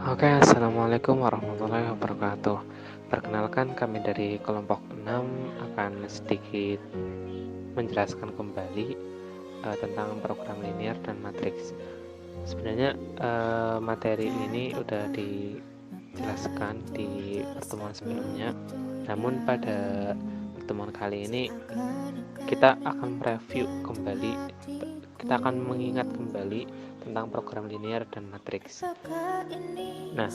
Oke, Assalamualaikum warahmatullahi wabarakatuh. Perkenalkan, kami dari kelompok 6 akan sedikit menjelaskan kembali tentang program linear dan matriks. Sebenarnya materi ini sudah dijelaskan di pertemuan sebelumnya, namun pada pertemuan kali ini kita akan mereview kembali, kita akan mengingat kembali tentang program linear dan matriks. Nah,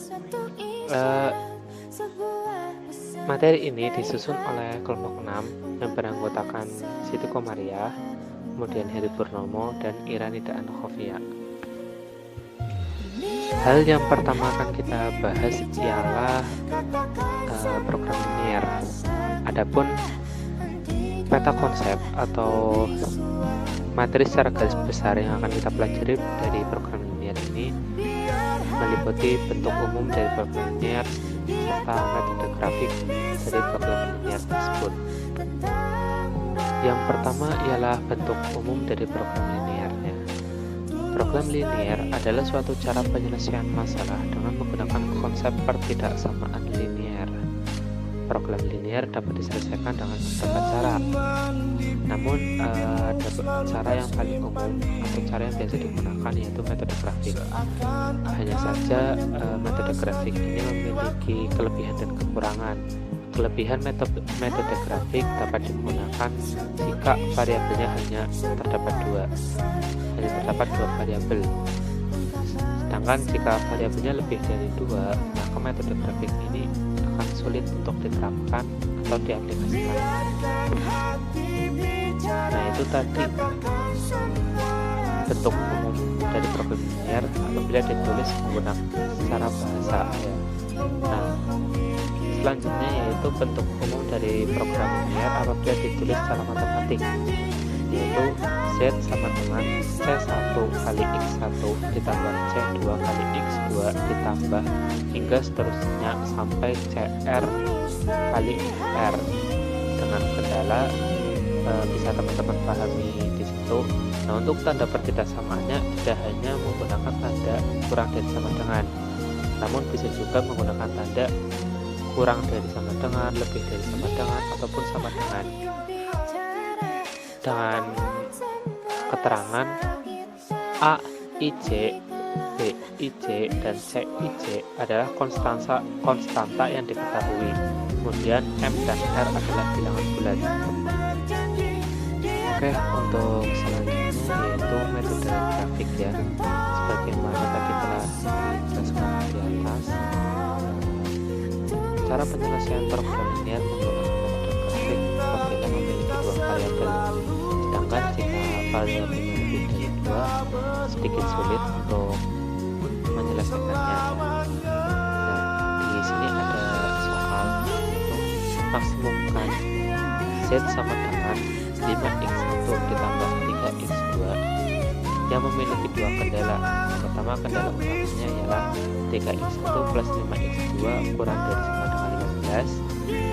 materi ini disusun oleh kelompok 6 yang beranggotakan Siti Komariah, kemudian Heri Purnomo, dan Iranida Ankhofia. Hal yang pertama akan kita bahas ialah program linear. Adapun peta konsep atau materi secara garis besar yang akan kita pelajari dari program linear ini meliputi bentuk umum dari program linear serta metode grafik dari program linear tersebut. Yang pertama ialah bentuk umum dari program linearnya. Program linear adalah suatu cara penyelesaian masalah dengan menggunakan konsep pertidaksamaan linear. Program linear dapat diselesaikan dengan beberapa cara. Namun ada cara yang paling umum atau cara yang biasa digunakan yaitu metode grafik. Hanya saja metode grafik ini memiliki kelebihan dan kekurangan. Kelebihan metode grafik dapat digunakan jika variabelnya hanya terdapat dua variabel. Sedangkan jika variabelnya lebih dari dua, maka metode grafik ini akan sulit untuk diterapkan atau diaplikasikan. Nah, itu tadi bentuk umum dari program linear apabila ditulis menggunakan secara bahasa ya. Nah, selanjutnya yaitu bentuk umum dari program linear apabila ditulis secara matematik, yaitu Z sama dengan C1 kali X1 ditambah C2 kali X2 ditambah hingga seterusnya sampai CR kali R. Dengan kendala bisa teman-teman pahami di situ. Nah, untuk tanda pertidaksamaannya tidak hanya menggunakan tanda kurang dari sama dengan, namun bisa juga menggunakan tanda kurang dari sama dengan, lebih dari sama dengan, ataupun sama dengan keterangan A, IJ, B, IJ, dan C, IJ adalah konstanta yang diketahui. Kemudian M dan R adalah bilangan bulat. Oke, untuk selanjutnya yaitu metode grafik ya. Sebagaimana tadi telah dijelaskan di atas, cara penyelesaian program linear menggunakan metode grafik apabila memiliki dua variabel. Sedangkan jika variabelnya lebih dari dua, sedikit sulit untuk menyelesaikannya. Nah, di sini ada soal yaitu maksimumkan Z sama dengan 5x1 ditambah 3x2 yang memiliki dua kendala. Yang pertama, kendala utamanya ialah 3x1 plus 5x2 kurang dari sama dengan 15,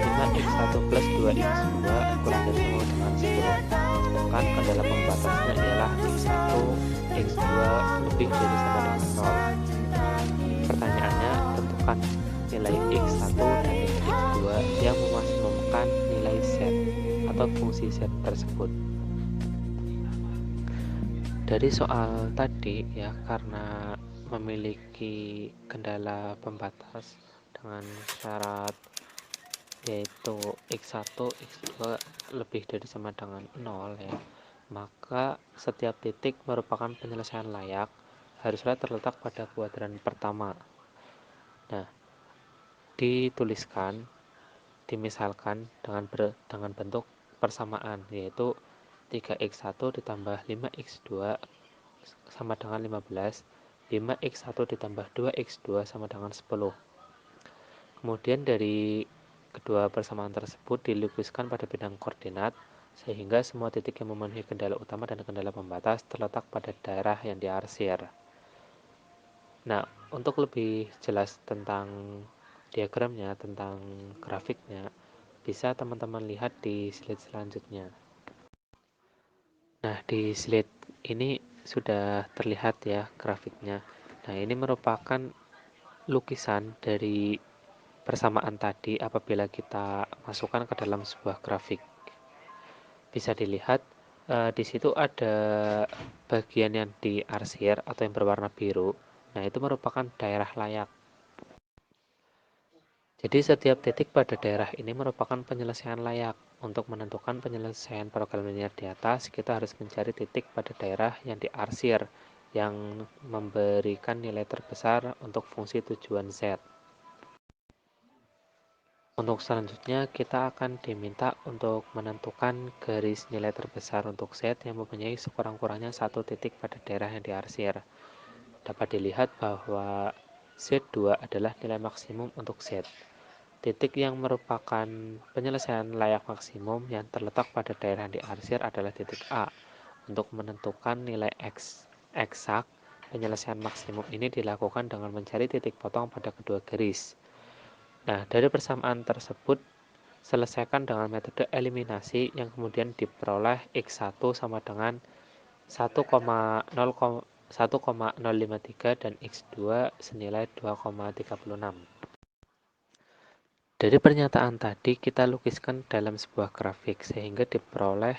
5x1 plus 2x2 kurang dari sama dengan 10. Sedangkan kendala pembatasnya ialah x1, x2 lebih dari sama dengan 0. Pertanyaannya, tentukan nilai x1 dan nilai x2 yang memaksimumkan nilai z atau fungsi z tersebut. Dari soal tadi ya, karena memiliki kendala pembatas dengan syarat yaitu x1, x2 lebih dari sama dengan 0 ya, maka setiap titik merupakan penyelesaian layak haruslah terletak pada kuadran pertama. Nah, dimisalkan dengan bentuk persamaan, yaitu 3x1 ditambah 5x2 sama dengan 15, 5x1 ditambah 2x2 sama dengan 10. Kemudian dari kedua persamaan tersebut dilukiskan pada bidang koordinat, sehingga semua titik yang memenuhi kendala utama dan kendala pembatas terletak pada daerah yang diarsir. Nah, untuk lebih jelas tentang diagramnya, tentang grafiknya, bisa teman-teman lihat di slide selanjutnya. Nah, di slide ini sudah terlihat ya grafiknya. Nah, ini merupakan lukisan dari persamaan tadi apabila kita masukkan ke dalam sebuah grafik. Bisa dilihat di situ ada bagian yang diarsir atau yang berwarna biru. Nah, itu merupakan daerah layak. Jadi setiap titik pada daerah ini merupakan penyelesaian layak. Untuk menentukan penyelesaian program linear di atas, kita harus mencari titik pada daerah yang diarsir yang memberikan nilai terbesar untuk fungsi tujuan Z. Untuk selanjutnya, kita akan diminta untuk menentukan garis nilai terbesar untuk Z yang mempunyai sekurang-kurangnya satu titik pada daerah yang diarsir. Dapat dilihat bahwa Z2 adalah nilai maksimum untuk Z. Titik yang merupakan penyelesaian layak maksimum yang terletak pada daerah yang diarsir adalah titik A. Untuk menentukan nilai X eksak, penyelesaian maksimum ini dilakukan dengan mencari titik potong pada kedua garis. Nah, dari persamaan tersebut, selesaikan dengan metode eliminasi yang kemudian diperoleh X1 sama dengan 1,053 dan X2 senilai 2,36. Dari pernyataan tadi kita lukiskan dalam sebuah grafik sehingga diperoleh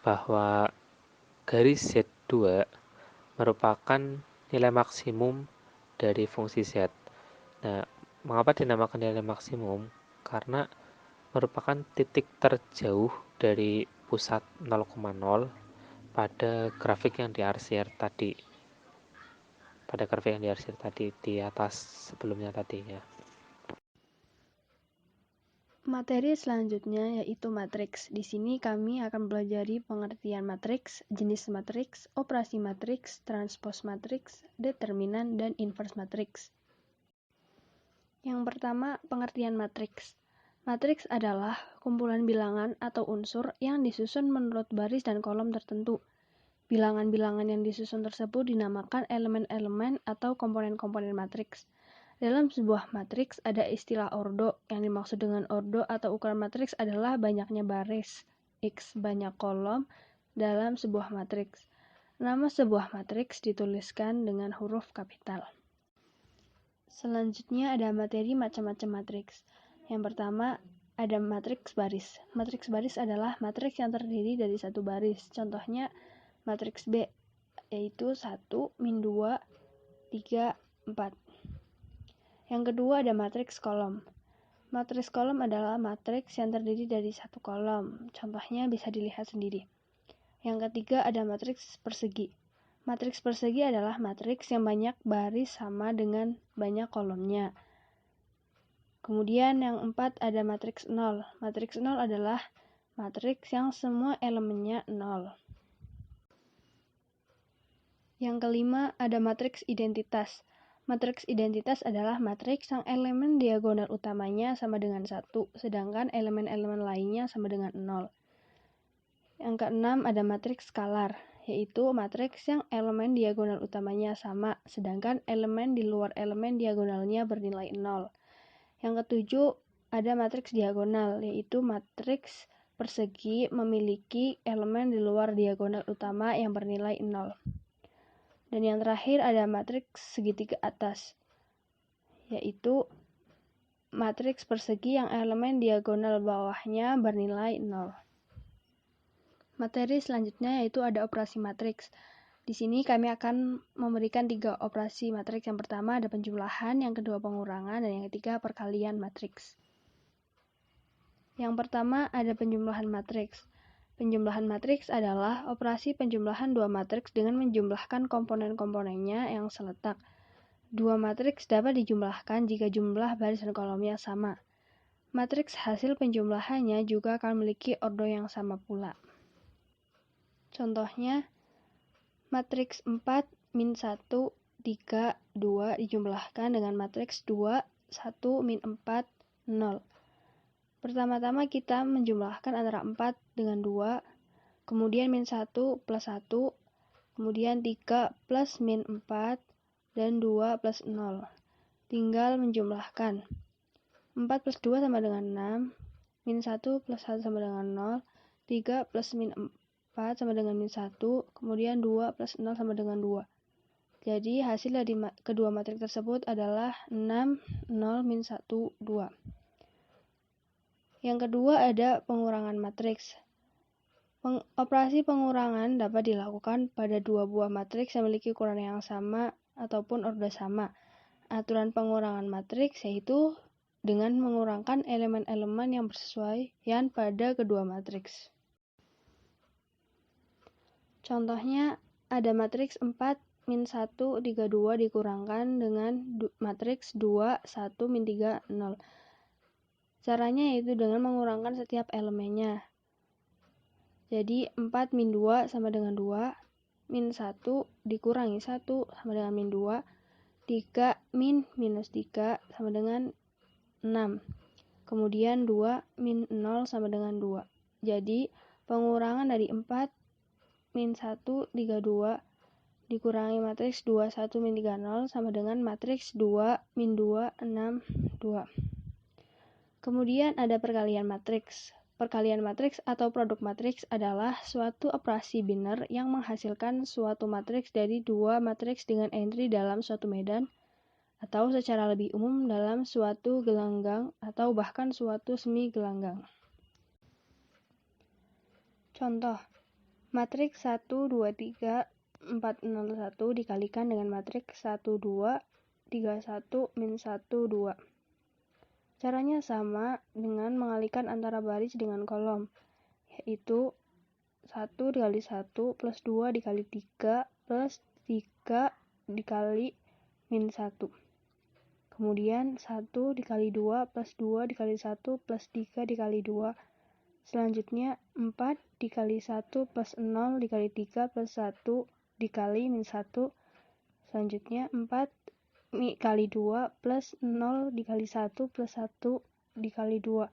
bahwa garis Z2 merupakan nilai maksimum dari fungsi Z. Nah, mengapa dinamakan nilai maksimum? Karena merupakan titik terjauh dari pusat 0,0 pada grafik yang diarsir tadi. Pada grafik yang diarsir tadi di atas sebelumnya tadi ya. Materi selanjutnya yaitu matriks. Di sini kami akan pelajari pengertian matriks, jenis matriks, operasi matriks, transpose matriks, determinan, dan inverse matriks. Yang pertama, pengertian matriks. Matriks adalah kumpulan bilangan atau unsur yang disusun menurut baris dan kolom tertentu. Bilangan-bilangan yang disusun tersebut dinamakan elemen-elemen atau komponen-komponen matriks. Dalam sebuah matriks ada istilah ordo. Yang dimaksud dengan ordo atau ukuran matriks adalah banyaknya baris, X banyak kolom dalam sebuah matriks. Nama sebuah matriks dituliskan dengan huruf kapital. Selanjutnya ada materi macam-macam matriks. Yang pertama ada matriks baris. Matriks baris adalah matriks yang terdiri dari satu baris. Contohnya matriks B, yaitu 1, min 2, 3, 4. Yang kedua ada matriks kolom. Matriks kolom adalah matriks yang terdiri dari satu kolom. Contohnya bisa dilihat sendiri. Yang ketiga ada matriks persegi. Matriks persegi adalah matriks yang banyak baris sama dengan banyak kolomnya. Kemudian yang empat ada matriks nol. Matriks nol adalah matriks yang semua elemennya nol. Yang kelima ada matriks identitas. Matriks identitas adalah matriks yang elemen diagonal utamanya sama dengan 1, sedangkan elemen-elemen lainnya sama dengan 0. Yang keenam ada matriks skalar, yaitu matriks yang elemen diagonal utamanya sama, sedangkan elemen di luar elemen diagonalnya bernilai 0. Yang ketujuh ada matriks diagonal, yaitu matriks persegi memiliki elemen di luar diagonal utama yang bernilai 0. Dan yang terakhir ada matriks segitiga atas, yaitu matriks persegi yang elemen diagonal bawahnya bernilai 0. Materi selanjutnya yaitu ada operasi matriks. Di sini kami akan memberikan 3 operasi matriks. Yang pertama ada penjumlahan, yang kedua pengurangan, dan yang ketiga perkalian matriks. Yang pertama ada penjumlahan matriks. Penjumlahan matriks adalah operasi penjumlahan dua matriks dengan menjumlahkan komponen-komponennya yang seletak. Dua matriks dapat dijumlahkan jika jumlah baris dan kolomnya sama. Matriks hasil penjumlahannya juga akan memiliki ordo yang sama pula. Contohnya, matriks 4, min 1, 3, 2 dijumlahkan dengan matriks 2, 1, min 4, 0. Pertama-tama kita menjumlahkan antara 4 dengan 2, kemudian min 1 plus 1, kemudian 3 plus min 4, dan 2 plus 0. Tinggal menjumlahkan. 4 plus 2 sama dengan 6, min 1 plus 1 sama dengan 0, 3 plus min 4 sama dengan min 1, kemudian 2 plus 0 sama dengan 2. Jadi hasil dari kedua matriks tersebut adalah 6, 0, min 1, 2. Yang kedua ada pengurangan matriks. Operasi pengurangan dapat dilakukan pada dua buah matriks yang memiliki ukuran yang sama ataupun order sama. Aturan pengurangan matriks yaitu dengan mengurangkan elemen-elemen yang bersesuaian pada kedua matriks. Contohnya ada matriks 4, min 1, 3, 2 dikurangkan dengan matriks 2, 1, min 3, 0. Caranya yaitu dengan mengurangkan setiap elemennya. Jadi 4 min 2 sama dengan 2, min 1 dikurangi 1 sama dengan min 2, 3 min minus 3 sama dengan 6. Kemudian 2 min 0 sama dengan 2. Jadi pengurangan dari 4 min 1, 3, 2 dikurangi matriks 2, 1, min 3, 0 sama dengan matriks 2, min 2, 6, 2. Kemudian ada perkalian matriks. Perkalian matriks atau produk matriks adalah suatu operasi biner yang menghasilkan suatu matriks dari dua matriks dengan entry dalam suatu medan atau secara lebih umum dalam suatu gelanggang atau bahkan suatu semi gelanggang. Contoh, matriks 1, 2, 3, 4, 0, 1 dikalikan dengan matriks 1, 2, 3, 1, min 1, 2. Caranya sama dengan mengalihkan antara baris dengan kolom, yaitu 1 dikali 1 plus 2 dikali 3 plus 3 dikali min 1. Kemudian 1 dikali 2 plus 2 dikali 1 plus 3 dikali 2. Selanjutnya 4 dikali 1 plus 0 dikali 3 plus 1 dikali min 1. Selanjutnya 4 kali 2 plus 0 dikali 1 plus 1 dikali 2.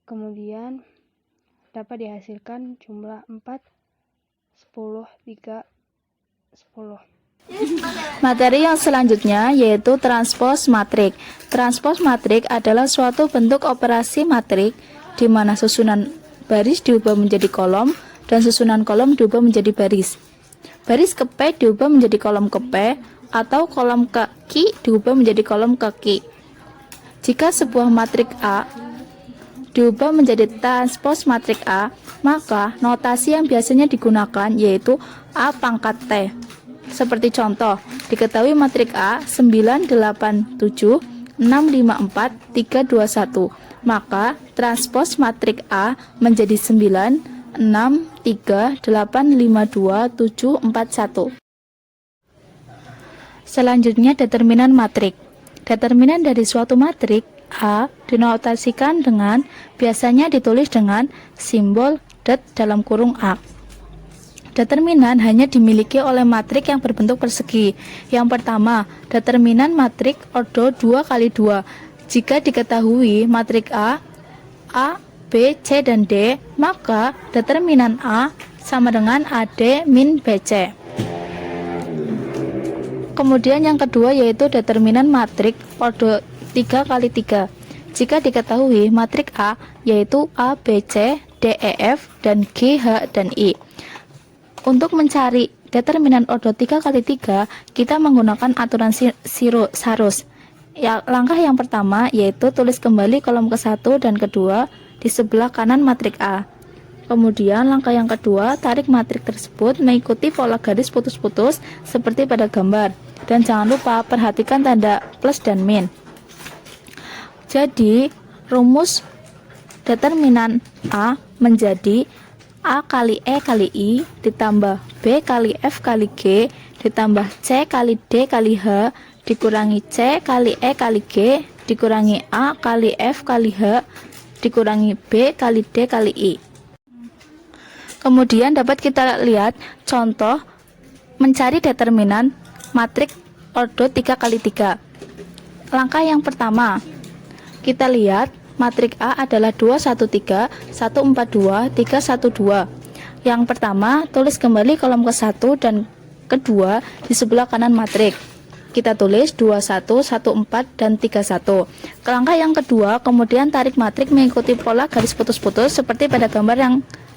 Kemudian dapat dihasilkan jumlah 4, 10, 3, 10. Materi yang selanjutnya yaitu transpos matrik. Transpos matrik adalah suatu bentuk operasi matrik di mana susunan baris diubah menjadi kolom dan susunan kolom diubah menjadi baris. Baris ke P diubah menjadi kolom ke P atau kolom ke Q diubah menjadi kolom ke Q. Jika sebuah matrik A diubah menjadi transpos matrik A, maka notasi yang biasanya digunakan yaitu A pangkat T. Seperti contoh, diketahui matrik A 9, 8, 7, 6, 5, 4, 3, 2, 1. Maka transpos matrik A menjadi 9, 6, 3, 8, 5, 2, 7, 4, 1. Selanjutnya determinan matrik. Determinan dari suatu matrik A dinotasikan dengan biasanya ditulis dengan simbol det dalam kurung A. Determinan hanya dimiliki oleh matrik yang berbentuk persegi. Yang pertama, determinan matrik ordo 2 kali 2. Jika diketahui matrik A, B, C, dan D, maka determinan A sama dengan AD min BC. Kemudian yang kedua yaitu determinan matrik ordo 3 kali 3. Jika diketahui matrik A yaitu A, B, C, D, E, F, dan G, H, dan I. Untuk mencari determinan ordo 3 kali 3, kita menggunakan aturan Sarus. Langkah yang pertama yaitu tulis kembali kolom ke-1 dan kedua di sebelah kanan matrik A. Kemudian langkah yang kedua, tarik matrik tersebut mengikuti pola garis putus-putus seperti pada gambar. Dan jangan lupa perhatikan tanda plus dan min. Jadi rumus determinan A menjadi A kali E kali I ditambah B kali F kali G ditambah C kali D kali H dikurangi C kali E kali G dikurangi A kali F kali H dikurangi B kali D kali I. Kemudian dapat kita lihat contoh mencari determinan matrik ordo 3 kali 3. Langkah yang pertama, kita lihat matrik A adalah 2, 1, 3, 1, 4, 2, 3, 1, 2. Yang pertama, tulis kembali kolom ke-1 dan kedua di sebelah kanan matrik. Kita tulis 2, 1, 1, 4, dan 3, 1. Ke langkah yang kedua, kemudian tarik matrik mengikuti pola garis putus-putus seperti pada gambar yang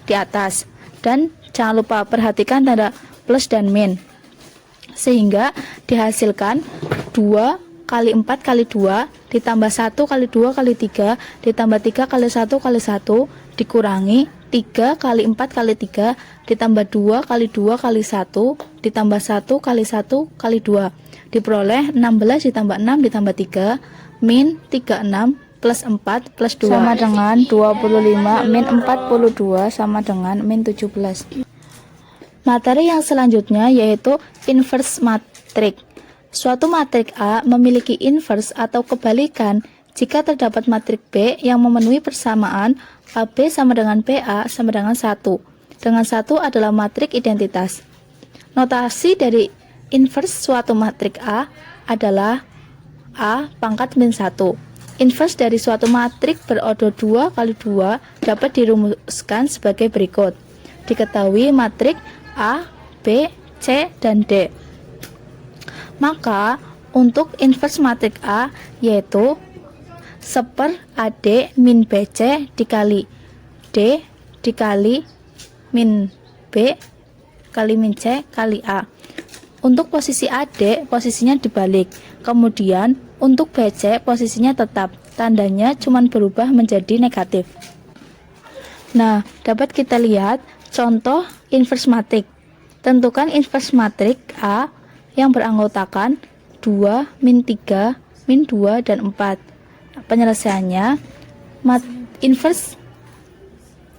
di atas. Dan jangan lupa perhatikan tanda plus dan min. Sehingga dihasilkan 2 kali 4 kali 2 ditambah 1 kali 2 kali 3 ditambah 3 kali 1 kali 1 dikurangi 3 kali 4 kali 3 ditambah 2 kali 2 kali 1 ditambah 1 kali 1 kali 2 diperoleh 16 ditambah 6 ditambah 3 min 36 plus 4 plus 2 sama dengan 25 min 42 sama dengan min 17. Materi yang selanjutnya yaitu inverse matrik. Suatu matrik A memiliki inverse atau kebalikan jika terdapat matrik B yang memenuhi persamaan AB sama dengan PA sama dengan 1. Dengan 1 adalah matrik identitas. Notasi dari inverse suatu matrik A adalah A pangkat min 1. Inverse dari suatu matrik berordo 2 kali 2 dapat dirumuskan sebagai berikut. Diketahui matrik A, B, C, dan D. Maka untuk inverse matrik A yaitu 1/AD min BC dikali D dikali min B kali min C kali A. Untuk posisi AD posisinya dibalik. Kemudian untuk BC posisinya tetap. Tandanya cuma berubah menjadi negatif. Nah, dapat kita lihat contoh inverse matrik. Tentukan inverse matrik A yang beranggotakan 2, min 3, min 2, dan 4. Penyelesaiannya, inverse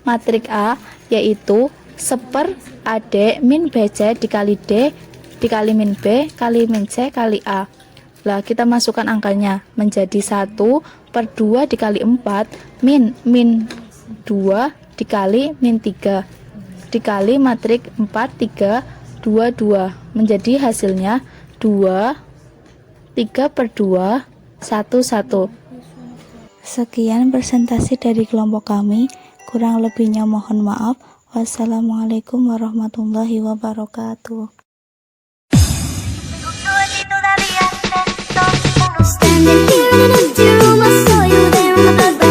matrik A yaitu 1/AD min BC dikali D dikali min B kali min C kali A. Lah, kita masukkan angkanya menjadi 1/2 dikali 4 min 2 dikali min 3 dikali matrik 4, 3, 2, 2 menjadi hasilnya 2, 3/2, 1, 1. Sekian presentasi dari kelompok kami, kurang lebihnya mohon maaf. Wassalamualaikum warahmatullahi wabarakatuh. Standing here in an empty room, I saw you there on the bed.